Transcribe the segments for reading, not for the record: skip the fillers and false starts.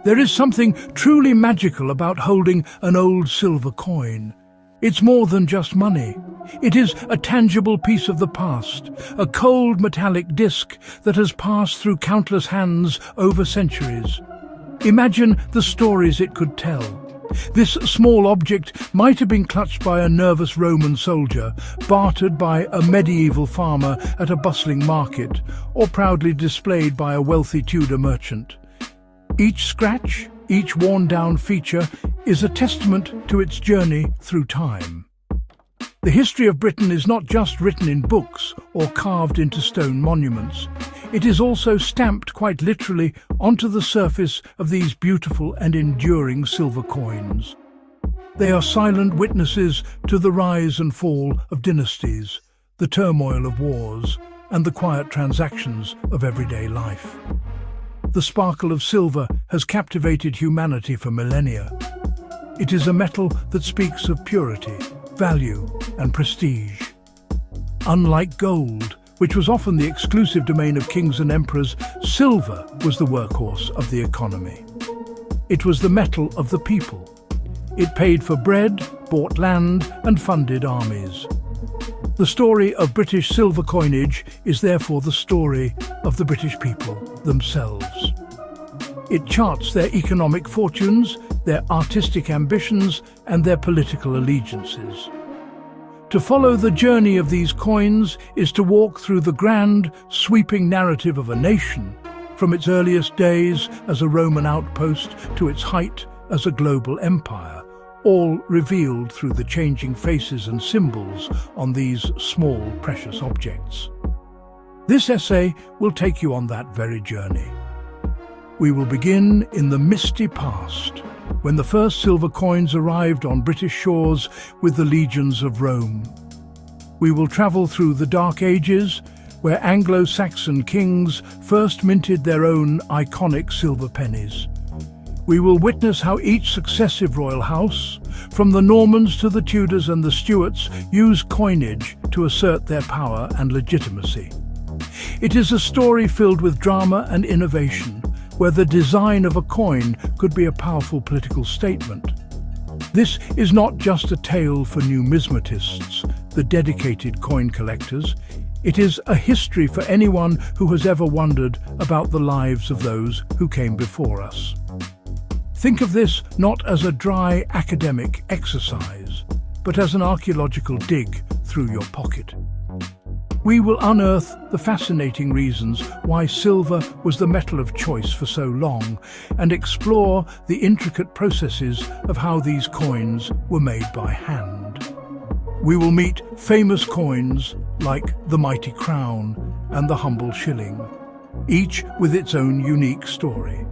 There is something truly magical about holding an old silver coin. It's more than just money. It is a tangible piece of the past, a cold metallic disc that has passed through countless hands over centuries. Imagine the stories it could tell. This small object might have been clutched by a nervous Roman soldier, bartered by a medieval farmer at a bustling market, or proudly displayed by a wealthy Tudor merchant. Each scratch, each worn-down feature, is a testament to its journey through time. The history of Britain is not just written in books or carved into stone monuments. It is also stamped quite literally onto the surface of these beautiful and enduring silver coins. They are silent witnesses to the rise and fall of dynasties, the turmoil of wars, and the quiet transactions of everyday life. The sparkle of silver has captivated humanity for millennia. It is a metal that speaks of purity, value, and prestige. Unlike gold, which was often the exclusive domain of kings and emperors, silver was the workhorse of the economy. It was the metal of the people. It paid for bread, bought land, and funded armies. The story of British silver coinage is therefore the story of the British people themselves. It charts their economic fortunes, their artistic ambitions, and their political allegiances. To follow the journey of these coins is to walk through the grand, sweeping narrative of a nation, from its earliest days as a Roman outpost to its height as a global empire, all revealed through the changing faces and symbols on these small, precious objects. This essay will take you on that very journey. We will begin in the misty past, when the first silver coins arrived on British shores with the legions of Rome. We will travel through the Dark Ages, where Anglo-Saxon kings first minted their own iconic silver pennies. We will witness how each successive royal house, from the Normans to the Tudors and the Stuarts, used coinage to assert their power and legitimacy. It is a story filled with drama and innovation, where the design of a coin could be a powerful political statement. This is not just a tale for numismatists, the dedicated coin collectors. It is a history for anyone who has ever wondered about the lives of those who came before us. Think of this not as a dry academic exercise, but as an archaeological dig through your pocket. We will unearth the fascinating reasons why silver was the metal of choice for so long, and explore the intricate processes of how these coins were made by hand. We will meet famous coins like the mighty crown and the humble shilling, each with its own unique story.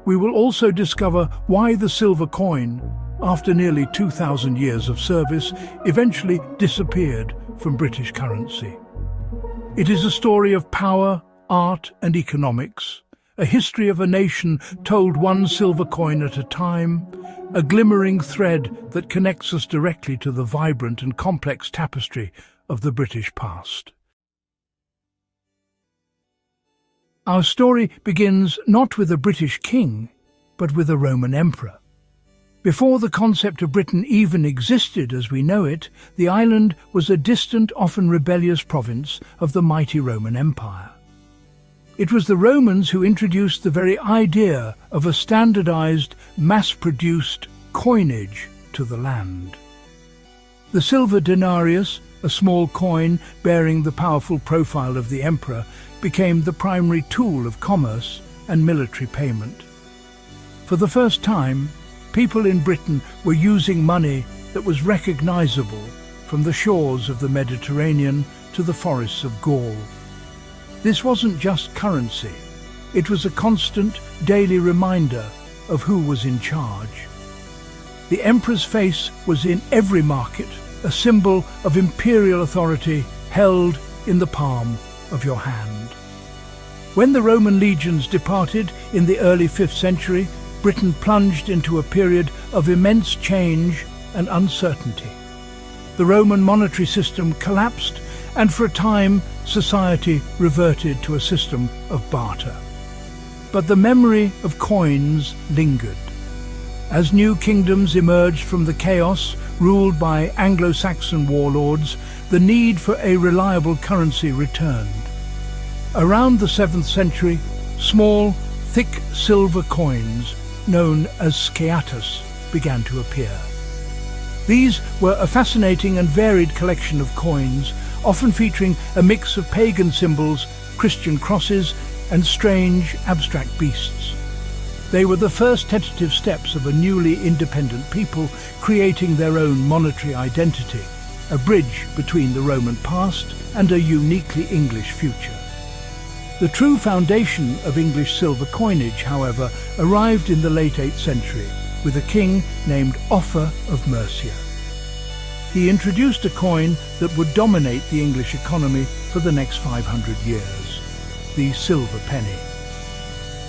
We will also discover why the silver coin, after nearly 2,000 years of service, eventually disappeared from British currency. It is a story of power, art, and economics, a history of a nation told one silver coin at a time, a glimmering thread that connects us directly to the vibrant and complex tapestry of the British past. Our story begins not with a British king, but with a Roman emperor. Before the concept of Britain even existed as we know it, the island was a distant, often rebellious province of the mighty Roman Empire. It was the Romans who introduced the very idea of a standardized, mass-produced coinage to the land. The silver denarius, a small coin bearing the powerful profile of the emperor, became the primary tool of commerce and military payment. For the first time, people in Britain were using money that was recognizable from the shores of the Mediterranean to the forests of Gaul. This wasn't just currency, it was a constant, daily reminder of who was in charge. The emperor's face was in every market, a symbol of imperial authority held in the palm of your hand. When the Roman legions departed in the early 5th century, Britain plunged into a period of immense change and uncertainty. The Roman monetary system collapsed, and for a time, society reverted to a system of barter. but the memory of coins lingered. As new kingdoms emerged from the chaos ruled by Anglo-Saxon warlords, the need for a reliable currency returned. Around the 7th century, small, thick silver coins, known as sciatus, began to appear. These were a fascinating and varied collection of coins, often featuring a mix of pagan symbols, Christian crosses, and strange, abstract beasts. They were the first tentative steps of a newly independent people creating their own monetary identity, a bridge between the Roman past and a uniquely English future. The true foundation of English silver coinage, however, arrived in the late 8th century with a king named Offa of Mercia. He introduced a coin that would dominate the English economy for the next 500 years, the silver penny.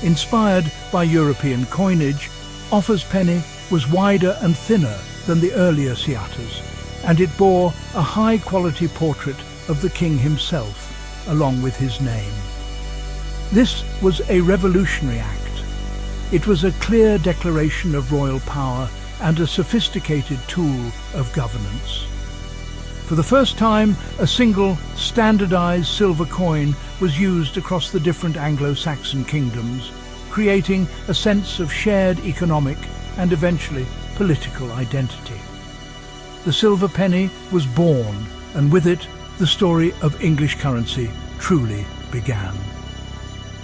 Inspired by European coinage, Offa's penny was wider and thinner than the earlier sciatas, and it bore a high-quality portrait of the king himself, along with his name. This was a revolutionary act. It was a clear declaration of royal power and a sophisticated tool of governance. For the first time, a single, standardized silver coin was used across the different Anglo-Saxon kingdoms, creating a sense of shared economic and eventually political identity. The silver penny was born, and with it, the story of English currency truly began.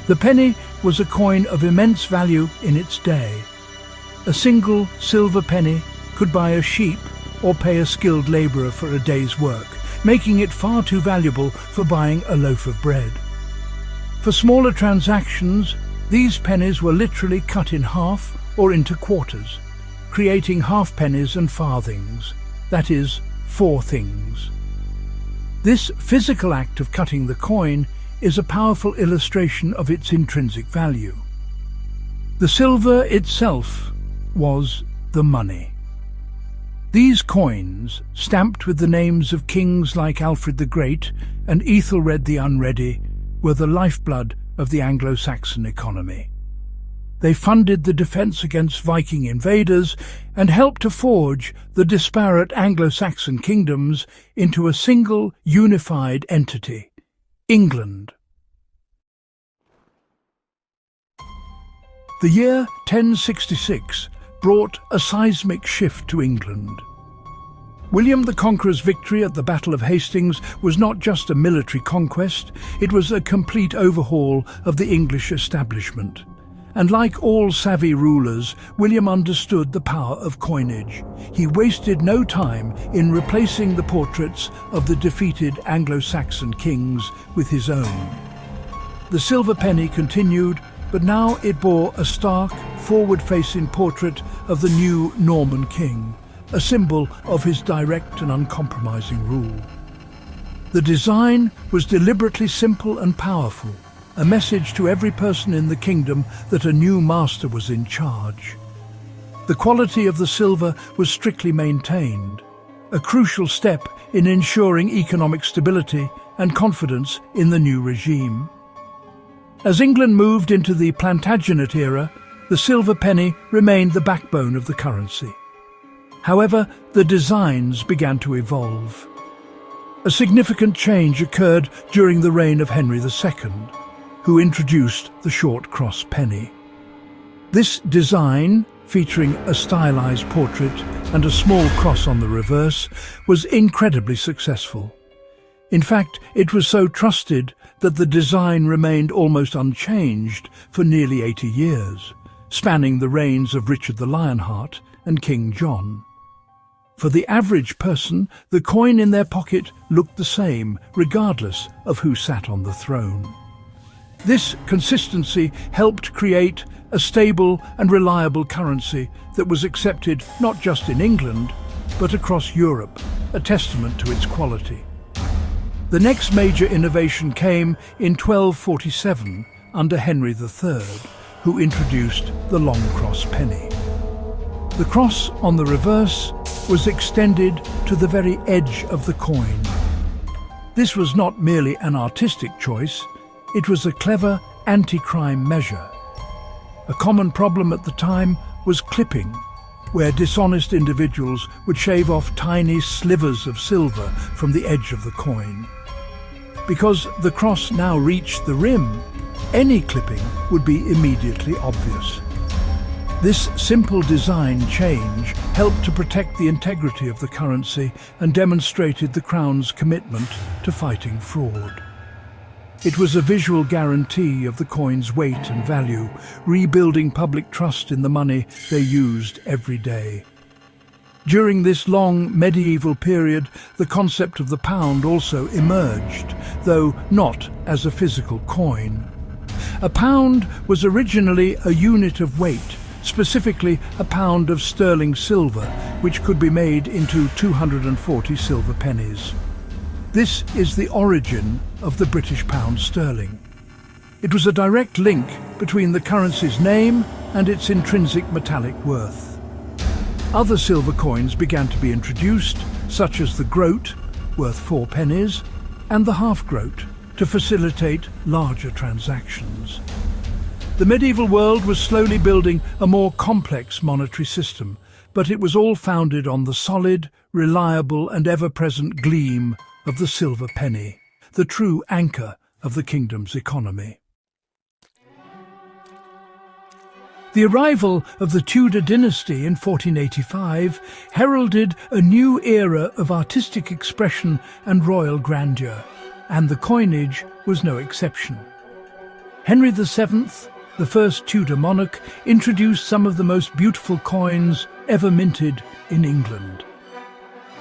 The penny was a coin of immense value in its day. A single silver penny could buy a sheep or pay a skilled labourer for a day's work, making it far too valuable for buying a loaf of bread. For smaller transactions, these pennies were literally cut in half or into quarters, creating halfpennies and farthings, that is, four things. This physical act of cutting the coin is a powerful illustration of its intrinsic value. The silver itself was the money. These coins, stamped with the names of kings like Alfred the Great and Ethelred the Unready, were the lifeblood of the Anglo-Saxon economy. They funded the defence against Viking invaders and helped to forge the disparate Anglo-Saxon kingdoms into a single unified entity, England. The year 1066 brought a seismic shift to England. William the Conqueror's victory at the Battle of Hastings was not just a military conquest, it was a complete overhaul of the English establishment. And like all savvy rulers, William understood the power of coinage. He wasted no time in replacing the portraits of the defeated Anglo-Saxon kings with his own. The silver penny continued, but now it bore a stark, forward-facing portrait of the new Norman king, a symbol of his direct and uncompromising rule. The design was deliberately simple and powerful, a message to every person in the kingdom that a new master was in charge. The quality of the silver was strictly maintained, a crucial step in ensuring economic stability and confidence in the new regime. As England moved into the Plantagenet era, the silver penny remained the backbone of the currency. However, the designs began to evolve. A significant change occurred during the reign of Henry II, who introduced the short cross penny. This design, featuring a stylized portrait and a small cross on the reverse, was incredibly successful. In fact, it was so trusted that the design remained almost unchanged for nearly 80 years, spanning the reigns of Richard the Lionheart and King John. For the average person, the coin in their pocket looked the same, regardless of who sat on the throne. This consistency helped create a stable and reliable currency that was accepted not just in England, but across Europe, a testament to its quality. The next major innovation came in 1247 under Henry III, who introduced the long cross penny. The cross on the reverse was extended to the very edge of the coin. This was not merely an artistic choice, it was a clever anti-crime measure. A common problem at the time was clipping, where dishonest individuals would shave off tiny slivers of silver from the edge of the coin. Because the cross now reached the rim, any clipping would be immediately obvious. This simple design change helped to protect the integrity of the currency and demonstrated the Crown's commitment to fighting fraud. It was a visual guarantee of the coin's weight and value, rebuilding public trust in the money they used every day. During this long medieval period, the concept of the pound also emerged, though not as a physical coin. A pound was originally a unit of weight, specifically a pound of sterling silver, which could be made into 240 silver pennies. This is the origin of the British pound sterling. It was a direct link between the currency's name and its intrinsic metallic worth. Other silver coins began to be introduced, such as the groat, worth 4 pennies, and the half-groat, to facilitate larger transactions. The medieval world was slowly building a more complex monetary system, but it was all founded on the solid, reliable and ever-present gleam of the silver penny, the true anchor of the kingdom's economy. The arrival of the Tudor dynasty in 1485 heralded a new era of artistic expression and royal grandeur, and the coinage was no exception. Henry VII, the first Tudor monarch, introduced some of the most beautiful coins ever minted in England.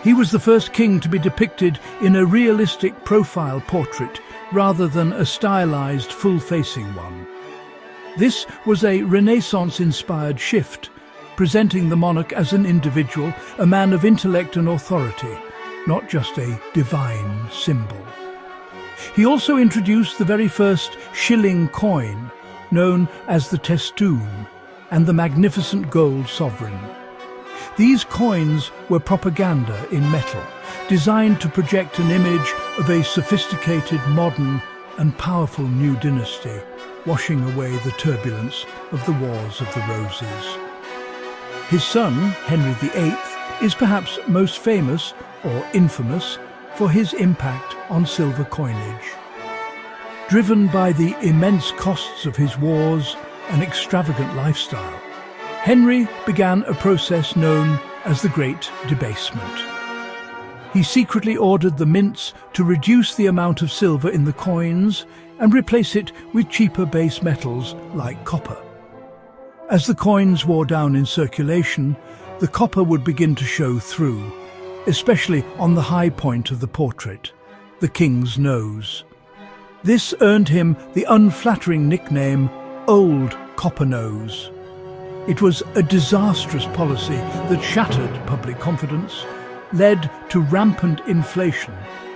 He was the first king to be depicted in a realistic profile portrait rather than a stylized full-facing one. This was a Renaissance-inspired shift, presenting the monarch as an individual, a man of intellect and authority, not just a divine symbol. He also introduced the very first shilling coin, known as the testoon, and the magnificent gold sovereign. These coins were propaganda in metal, designed to project an image of a sophisticated, modern and powerful new dynasty, washing away the turbulence of the Wars of the Roses. His son, Henry VIII, is perhaps most famous, or infamous, for his impact on silver coinage. Driven by the immense costs of his wars and extravagant lifestyle, Henry began a process known as the Great Debasement. He secretly ordered the mints to reduce the amount of silver in the coins and replace it with cheaper base metals like copper. As the coins wore down in circulation, the copper would begin to show through, especially on the high point of the portrait, the king's nose. This earned him the unflattering nickname Old Copper Nose. It was a disastrous policy that shattered public confidence, led to rampant inflation,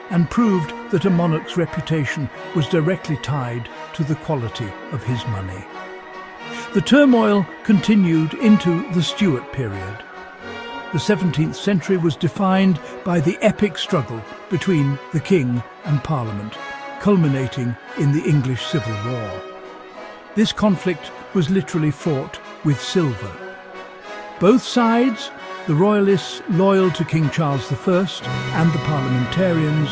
and proved that a monarch's reputation was directly tied to the quality of his money. The turmoil continued into the Stuart period. The 17th century was defined by the epic struggle between the king and Parliament, culminating in the English Civil War. This conflict was literally fought with silver. Both sides, the royalists loyal to King Charles I and the parliamentarians,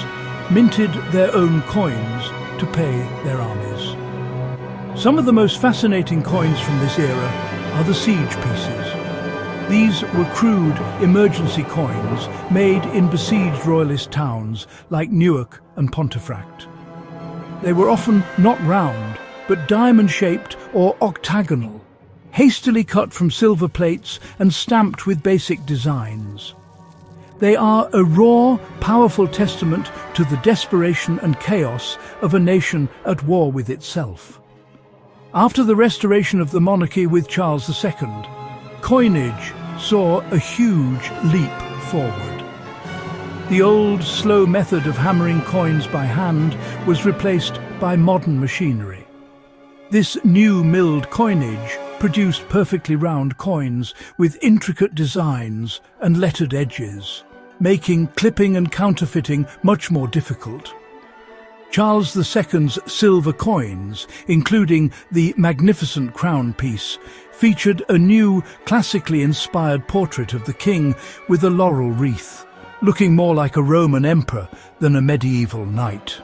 minted their own coins to pay their armies. Some of the most fascinating coins from this era are the siege pieces. These were crude emergency coins made in besieged royalist towns like Newark and Pontefract. They were often not round, but diamond-shaped or octagonal, hastily cut from silver plates and stamped with basic designs. They are a raw, powerful testament to the desperation and chaos of a nation at war with itself. After the restoration of the monarchy with Charles II, coinage saw a huge leap forward. The old, slow method of hammering coins by hand was replaced by modern machinery. This new milled coinage produced perfectly round coins with intricate designs and lettered edges, making clipping and counterfeiting much more difficult. Charles II's silver coins, including the magnificent crown piece, featured a new, classically inspired portrait of the king with a laurel wreath, looking more like a Roman emperor than a medieval knight.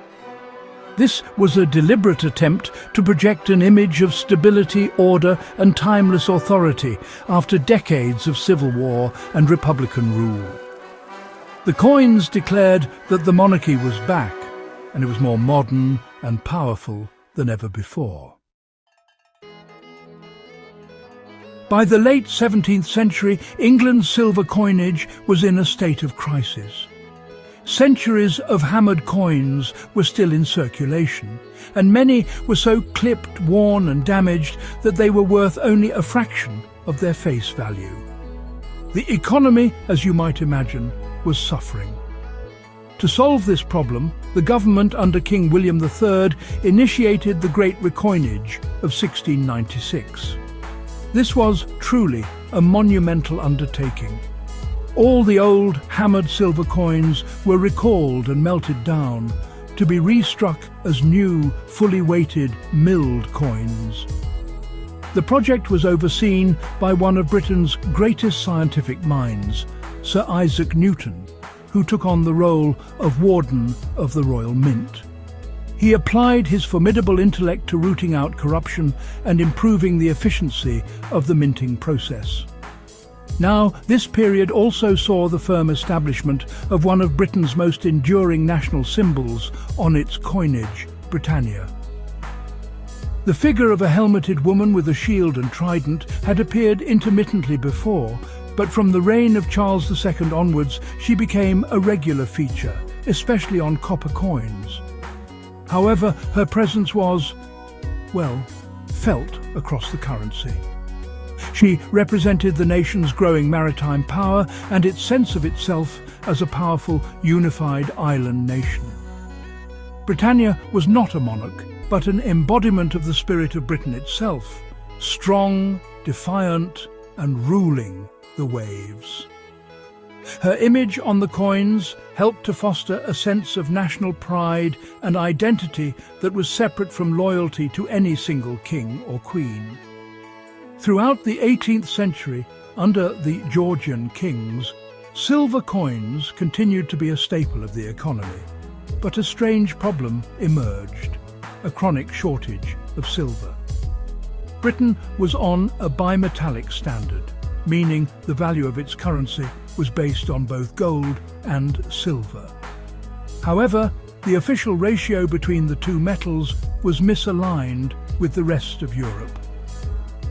This was a deliberate attempt to project an image of stability, order, and timeless authority after decades of civil war and republican rule. The coins declared that the monarchy was back, and it was more modern and powerful than ever before. By the late 17th century, England's silver coinage was in a state of crisis. Centuries of hammered coins were still in circulation, and many were so clipped, worn and damaged that they were worth only a fraction of their face value. The economy, as you might imagine, was suffering. To solve this problem, the government under King William III initiated the Great Recoinage of 1696. This was truly a monumental undertaking. All the old hammered silver coins were recalled and melted down to be restruck as new, fully weighted, milled coins. The project was overseen by one of Britain's greatest scientific minds, Sir Isaac Newton, who took on the role of Warden of the Royal Mint. He applied his formidable intellect to rooting out corruption and improving the efficiency of the minting process. Now, this period also saw the firm establishment of one of Britain's most enduring national symbols on its coinage, Britannia. The figure of a helmeted woman with a shield and trident had appeared intermittently before, but from the reign of Charles II onwards, she became a regular feature, especially on copper coins. However, her presence was, well, felt across the currency. She represented the nation's growing maritime power and its sense of itself as a powerful, unified island nation. Britannia was not a monarch, but an embodiment of the spirit of Britain itself, strong, defiant, and ruling the waves. Her image on the coins helped to foster a sense of national pride and identity that was separate from loyalty to any single king or queen. Throughout the 18th century, under the Georgian kings, silver coins continued to be a staple of the economy. But a strange problem emerged: a chronic shortage of silver. Britain was on a bimetallic standard, meaning the value of its currency was based on both gold and silver. However, the official ratio between the two metals was misaligned with the rest of Europe.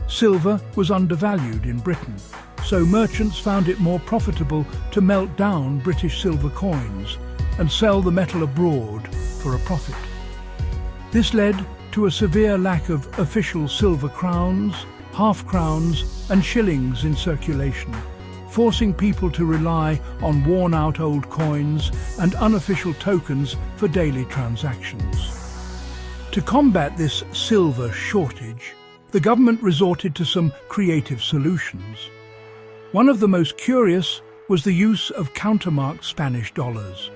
Silver was undervalued in Britain, so merchants found it more profitable to melt down British silver coins and sell the metal abroad for a profit. This led to a severe lack of official silver crowns, half-crowns and shillings in circulation, forcing people to rely on worn-out old coins and unofficial tokens for daily transactions. To combat this silver shortage, the government resorted to some creative solutions. One of the most curious was the use of countermarked Spanish dollars.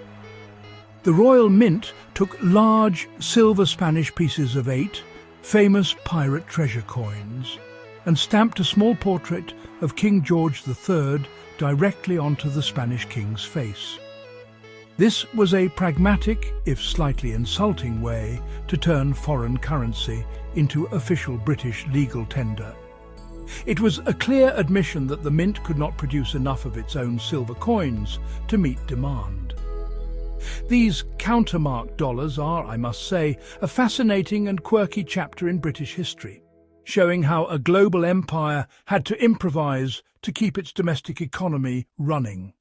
The Royal Mint took large silver Spanish pieces of 8, famous pirate treasure coins, and stamped a small portrait of King George III directly onto the Spanish king's face. This was a pragmatic, if slightly insulting way to turn foreign currency into official British legal tender. It was a clear admission that the mint could not produce enough of its own silver coins to meet demand. These countermarked dollars are, I must say, a fascinating and quirky chapter in British history, showing how a global empire had to improvise to keep its domestic economy running.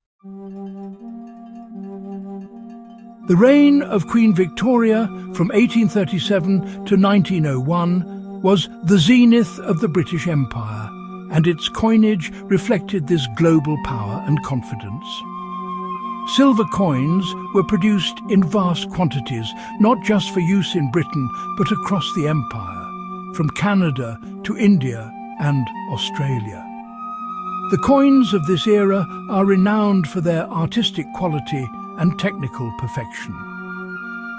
The reign of Queen Victoria from 1837 to 1901 was the zenith of the British Empire, and its coinage reflected this global power and confidence. Silver coins were produced in vast quantities, not just for use in Britain, but across the empire, from Canada to India and Australia. The coins of this era are renowned for their artistic quality and technical perfection.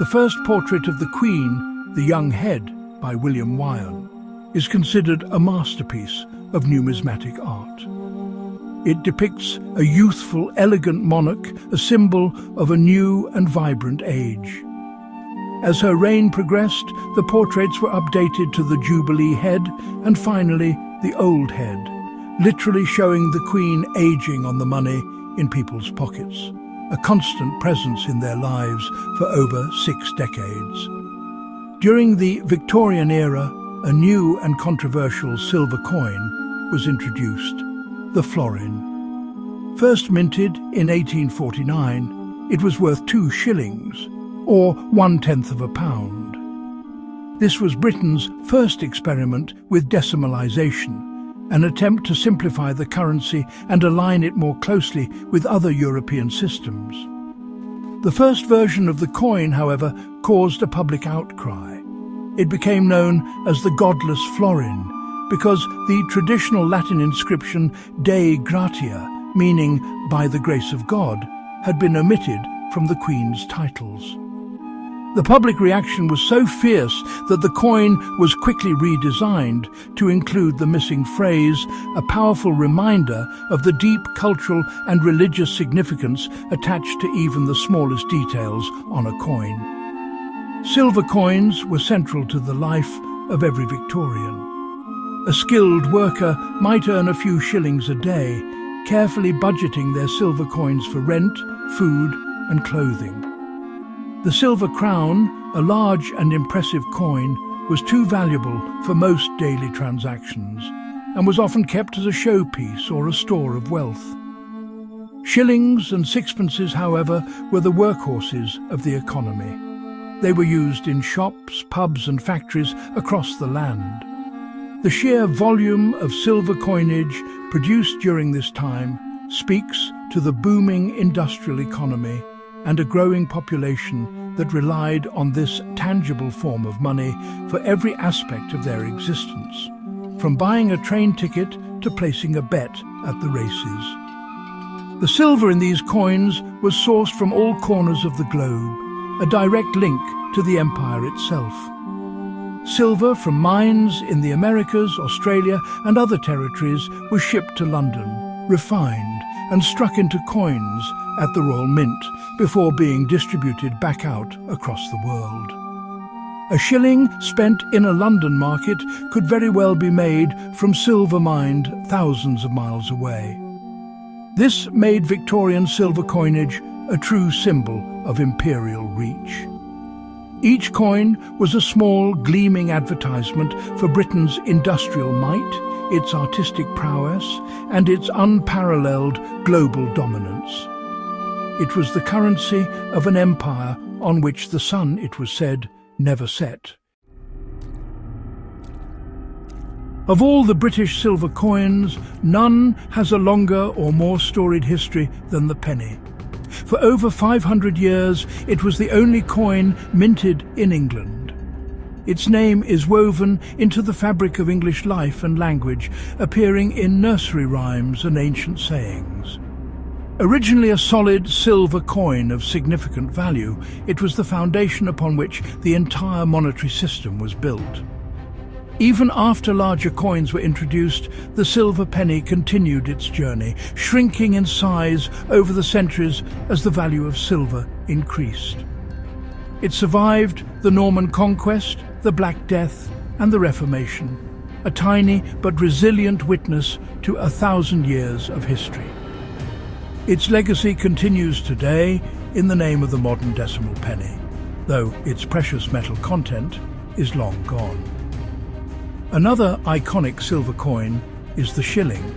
The first portrait of the Queen, The Young Head, by William Wyon, is considered a masterpiece of numismatic art. It depicts a youthful, elegant monarch, a symbol of a new and vibrant age. As her reign progressed, the portraits were updated to the Jubilee head and finally the old head, literally showing the Queen aging on the money in people's pockets, a constant presence in their lives for over 6 decades. During the Victorian era, a new and controversial silver coin was introduced, the florin. First minted in 1849, it was worth 2 shillings, or 1/10 of a pound. This was Britain's first experiment with decimalisation, an attempt to simplify the currency and align it more closely with other European systems. The first version of the coin, however, caused a public outcry. It became known as the godless florin because the traditional Latin inscription Dei Gratia, meaning by the grace of God, had been omitted from the Queen's titles. The public reaction was so fierce that the coin was quickly redesigned to include the missing phrase, a powerful reminder of the deep cultural and religious significance attached to even the smallest details on a coin. Silver coins were central to the life of every Victorian. A skilled worker might earn a few shillings a day, carefully budgeting their silver coins for rent, food, and clothing. The silver crown, a large and impressive coin, was too valuable for most daily transactions and was often kept as a showpiece or a store of wealth. Shillings and sixpences, however, were the workhorses of the economy. They were used in shops, pubs and factories across the land. The sheer volume of silver coinage produced during this time speaks to the booming industrial economy and a growing population that relied on this tangible form of money for every aspect of their existence, from buying a train ticket to placing a bet at the races. The silver in these coins was sourced from all corners of the globe, a direct link to the empire itself. Silver from mines in the Americas, Australia and other territories was shipped to London, refined and struck into coins at the Royal Mint before being distributed back out across the world. A shilling spent in a London market could very well be made from silver mined thousands of miles away. This made Victorian silver coinage a true symbol of imperial reach. Each coin was a small, gleaming advertisement for Britain's industrial might, its artistic prowess, and its unparalleled global dominance. It was the currency of an empire on which the sun, it was said, never set. Of all the British silver coins, none has a longer or more storied history than the penny. For over 500 years, it was the only coin minted in England. Its name is woven into the fabric of English life and language, appearing in nursery rhymes and ancient sayings. Originally a solid silver coin of significant value, it was the foundation upon which the entire monetary system was built. Even after larger coins were introduced, the silver penny continued its journey, shrinking in size over the centuries as the value of silver increased. It survived the Norman Conquest, the Black Death, and the Reformation, a tiny but resilient witness to 1,000 years of history. Its legacy continues today in the name of the modern decimal penny, though its precious metal content is long gone. Another iconic silver coin is the shilling.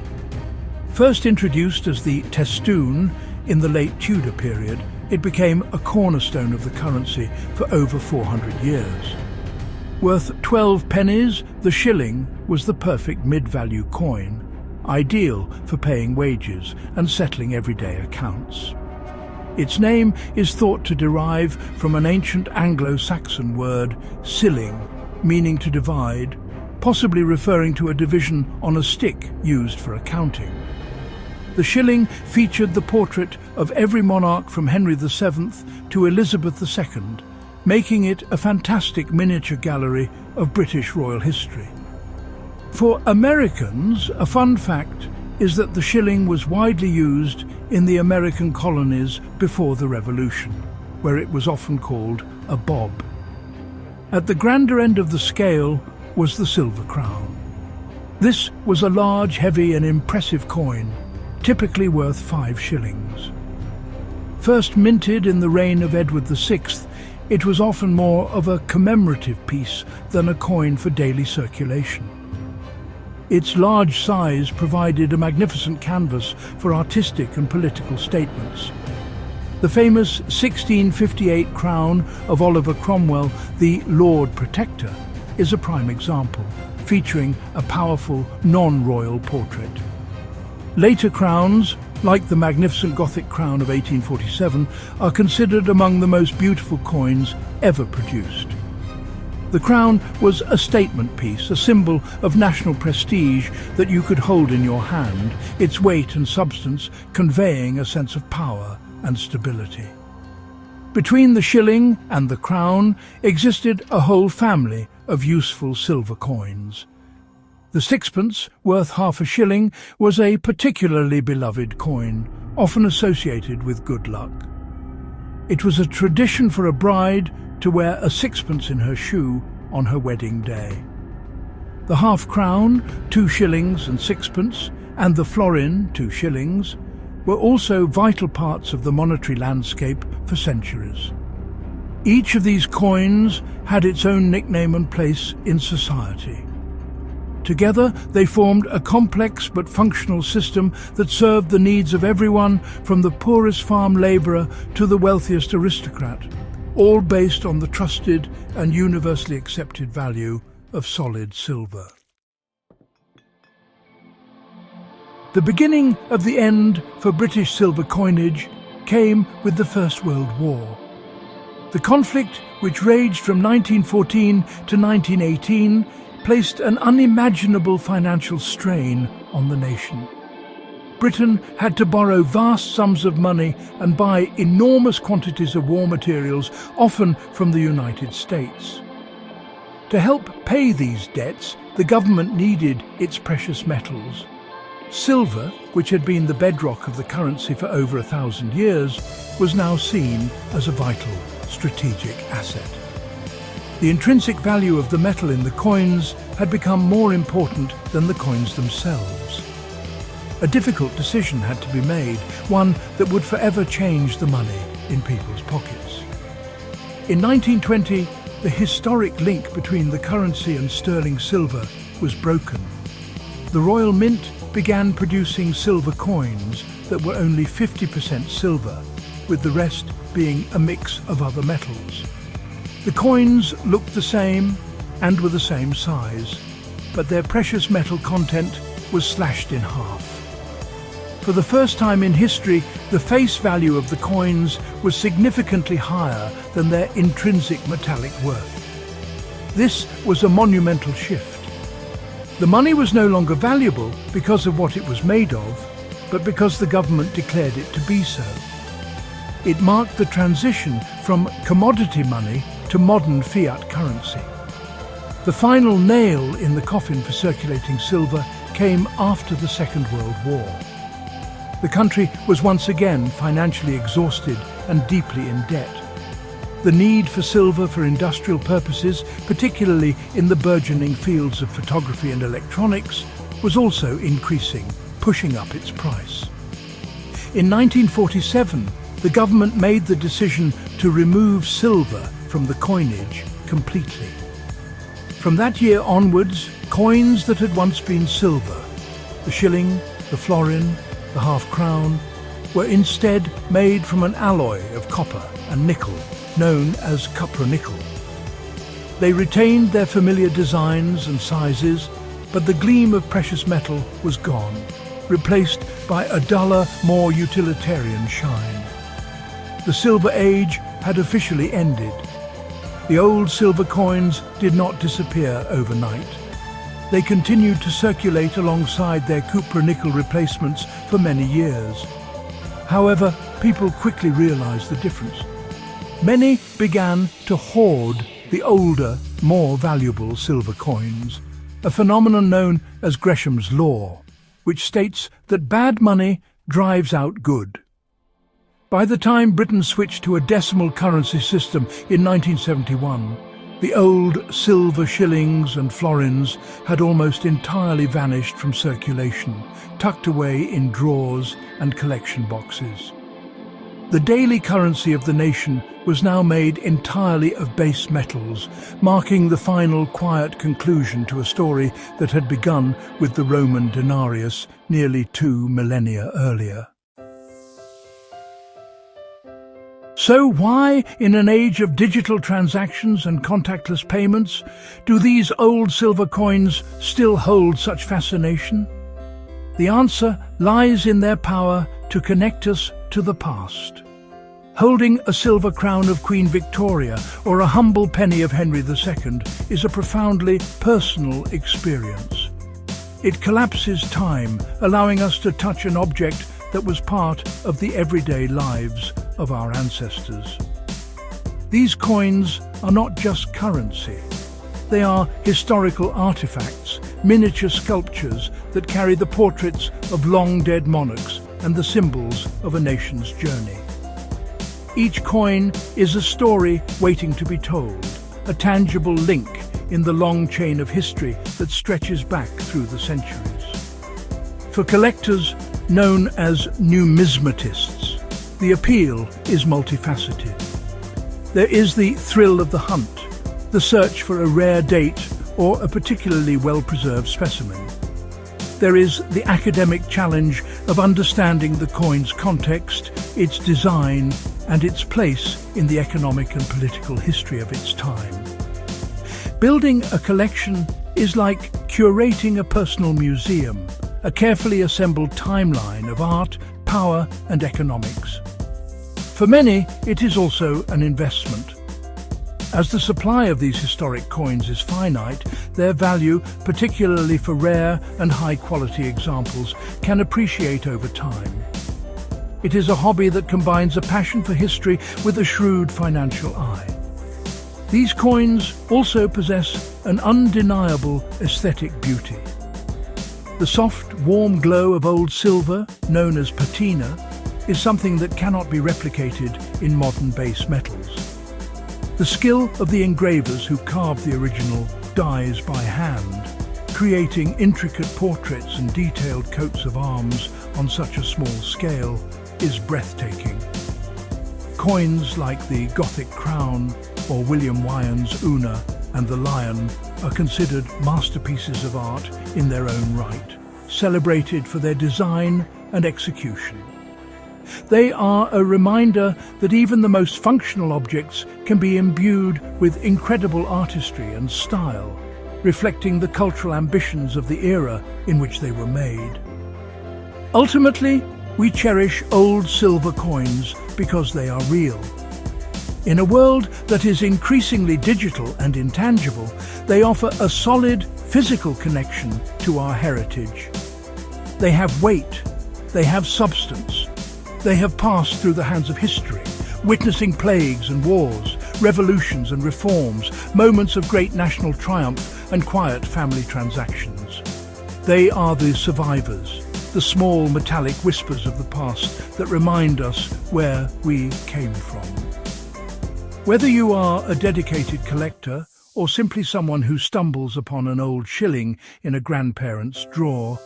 First introduced as the testoon in the late Tudor period, it became a cornerstone of the currency for over 400 years. Worth 12 pennies, the shilling was the perfect mid-value coin, ideal for paying wages and settling everyday accounts. Its name is thought to derive from an ancient Anglo-Saxon word, silling, meaning to divide, possibly referring to a division on a stick used for accounting. The shilling featured the portrait of every monarch from Henry VII to Elizabeth II, making it a fantastic miniature gallery of British royal history. For Americans, a fun fact is that the shilling was widely used in the American colonies before the Revolution, where it was often called a bob. At the grander end of the scale was the silver crown. This was a large, heavy and impressive coin, typically worth 5 shillings. First minted in the reign of Edward VI, it was often more of a commemorative piece than a coin for daily circulation. Its large size provided a magnificent canvas for artistic and political statements. The famous 1658 crown of Oliver Cromwell, the Lord Protector, is a prime example, featuring a powerful non-royal portrait. Later crowns, like the magnificent Gothic crown of 1847, are considered among the most beautiful coins ever produced. The crown was a statement piece, a symbol of national prestige that you could hold in your hand, its weight and substance conveying a sense of power and stability. Between the shilling and the crown existed a whole family of useful silver coins. The sixpence, worth half a shilling, was a particularly beloved coin, often associated with good luck. It was a tradition for a bride to wear a sixpence in her shoe on her wedding day. The half-crown, 2 shillings and 6pence, and the florin, 2 shillings, were also vital parts of the monetary landscape for centuries. Each of these coins had its own nickname and place in society. Together, they formed a complex but functional system that served the needs of everyone from the poorest farm labourer to the wealthiest aristocrat, all based on the trusted and universally accepted value of solid silver. The beginning of the end for British silver coinage came with the First World War. The conflict, which raged from 1914 to 1918, placed an unimaginable financial strain on the nation. Britain had to borrow vast sums of money and buy enormous quantities of war materials, often from the United States. To help pay these debts, the government needed its precious metals. Silver, which had been the bedrock of the currency for over 1,000 years, was now seen as a vital strategic asset. The intrinsic value of the metal in the coins had become more important than the coins themselves. A difficult decision had to be made, one that would forever change the money in people's pockets. In 1920, the historic link between the currency and sterling silver was broken. The Royal Mint began producing silver coins that were only 50% silver, with the rest being a mix of other metals. The coins looked the same and were the same size, but their precious metal content was slashed in half. For the first time in history, the face value of the coins was significantly higher than their intrinsic metallic worth. This was a monumental shift. The money was no longer valuable because of what it was made of, but because the government declared it to be so. It marked the transition from commodity money to modern fiat currency. The final nail in the coffin for circulating silver came after the Second World War. The country was once again financially exhausted and deeply in debt. The need for silver for industrial purposes, particularly in the burgeoning fields of photography and electronics, was also increasing, pushing up its price. In 1947, the government made the decision to remove silver from the coinage completely. From that year onwards, coins that had once been silver, the shilling, the florin, the half-crown, were instead made from an alloy of copper and nickel, known as cupronickel. They retained their familiar designs and sizes, but the gleam of precious metal was gone, replaced by a duller, more utilitarian shine. The Silver Age had officially ended. The old silver coins did not disappear overnight. They continued to circulate alongside their cupronickel replacements for many years. However, people quickly realized the difference. Many began to hoard the older, more valuable silver coins, a phenomenon known as Gresham's Law, which states that bad money drives out good. By the time Britain switched to a decimal currency system in 1971, the old silver shillings and florins had almost entirely vanished from circulation, tucked away in drawers and collection boxes. The daily currency of the nation was now made entirely of base metals, marking the final quiet conclusion to a story that had begun with the Roman denarius nearly 2 millennia earlier. So why, in an age of digital transactions and contactless payments, do these old silver coins still hold such fascination? The answer lies in their power to connect us to the past. Holding a silver crown of Queen Victoria or a humble penny of Henry II is a profoundly personal experience. It collapses time, allowing us to touch an object that was part of the everyday lives of our ancestors. These coins are not just currency. They are historical artifacts, miniature sculptures that carry the portraits of long-dead monarchs and the symbols of a nation's journey. Each coin is a story waiting to be told, a tangible link in the long chain of history that stretches back through the centuries. For collectors known as numismatists, the appeal is multifaceted. There is the thrill of the hunt, the search for a rare date or a particularly well-preserved specimen. There is the academic challenge of understanding the coin's context, its design, and its place in the economic and political history of its time. Building a collection is like curating a personal museum, a carefully assembled timeline of art, power, and economics. For many, it is also an investment. As the supply of these historic coins is finite, their value, particularly for rare and high-quality examples, can appreciate over time. It is a hobby that combines a passion for history with a shrewd financial eye. These coins also possess an undeniable aesthetic beauty. The soft, warm glow of old silver, known as patina, is something that cannot be replicated in modern base metals. The skill of the engravers who carved the original dies by hand, creating intricate portraits and detailed coats of arms on such a small scale, is breathtaking. Coins like the Gothic crown or William Wyand's Una and the Lion are considered masterpieces of art in their own right, celebrated for their design and execution. They are a reminder that even the most functional objects can be imbued with incredible artistry and style, reflecting the cultural ambitions of the era in which they were made. Ultimately, we cherish old silver coins because they are real. In a world that is increasingly digital and intangible, they offer a solid physical connection to our heritage. They have weight, they have substance, they have passed through the hands of history, witnessing plagues and wars, revolutions and reforms, moments of great national triumph and quiet family transactions. They are the survivors, the small metallic whispers of the past that remind us where we came from. Whether you are a dedicated collector or simply someone who stumbles upon an old shilling in a grandparent's drawer,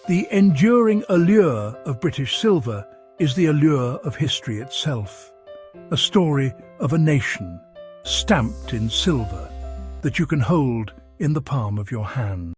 the enduring allure of British silver is the allure of history itself. A story of a nation, stamped in silver, that you can hold in the palm of your hand.